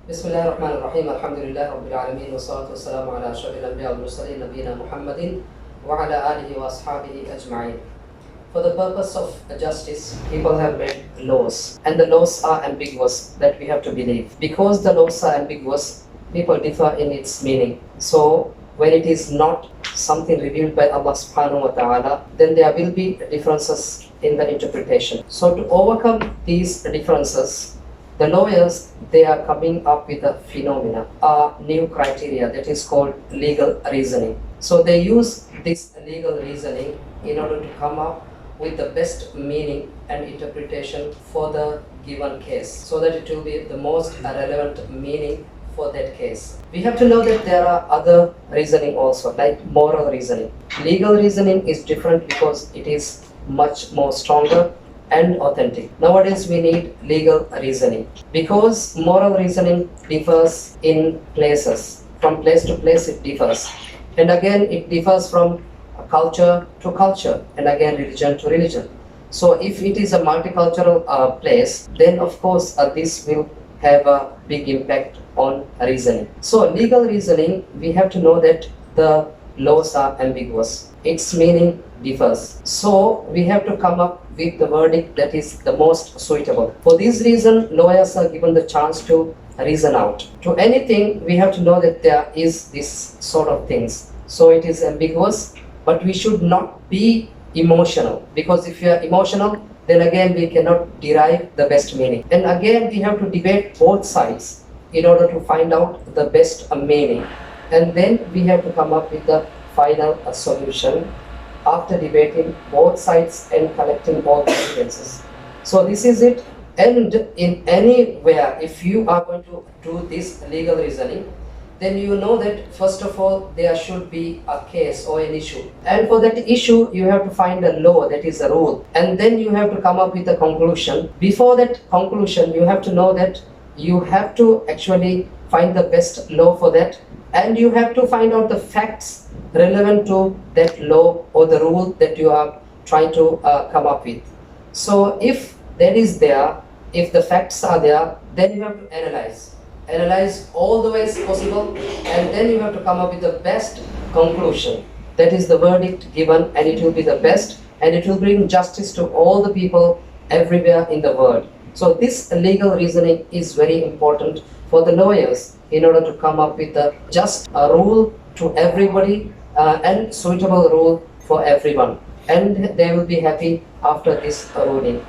بسم الله الرحمن الرحيم الحمد لله رب العالمين والصلاة والسلام على أشرف الأنبياء والمرسلين نبينا محمد وعلى آله وأصحابه أجمعين. For the purpose of justice, people have made laws, and the laws are ambiguous that we have to believe. Because the laws are ambiguous, people differ in its meaning. So, when it is not something revealed by Allah subhanahu wa ta'ala, then there will be differences in the interpretation. So, to overcome these differences, the lawyers, they are coming up with a phenomena, a new criteria that is called legal reasoning. So they use this legal reasoning in order to come up with the best meaning and interpretation for the given case, so that it will be the most relevant meaning for that case. We have to know that there are other reasoning also, like moral reasoning. Legal reasoning is different because it is much more stronger and authentic. Nowadays we need legal reasoning because moral reasoning differs in places. From place to place it differs. And again it differs from culture to culture, and again religion to religion. So if it is a multicultural place, then of course this will have a big impact on reasoning. So legal reasoning, we have to know that the laws are ambiguous. Its meaning differs. So we have to come up with the verdict that is the most suitable. For this reason, lawyers are given the chance to reason out. To anything, we have to know that there is this sort of things. So it is ambiguous, but we should not be emotional, because if you are emotional, then again we cannot derive the best meaning. And again we have to debate both sides in order to find out the best meaning. And then we have to come up with the final solution after debating both sides and collecting all the evidences. So this is it. And in anywhere, if you are going to do this legal reasoning, then you know that first of all there should be a case or an issue, and for that issue you have to find a law, that is a rule, and then you have to come up with a conclusion. Before that conclusion, you have to know that you have to actually find the best law for that, and you have to find out the facts relevant to that law or the rule that you are trying to come up with. So if that is there, if the facts are there, then you have to analyze all the ways possible, and then you have to come up with the best conclusion. That is the verdict given, and it will be the best, and it will bring justice to all the people everywhere in the world. So this legal reasoning is very important for the lawyers in order to come up with a just rule to everybody and suitable rule for everyone, and they will be happy after this ruling.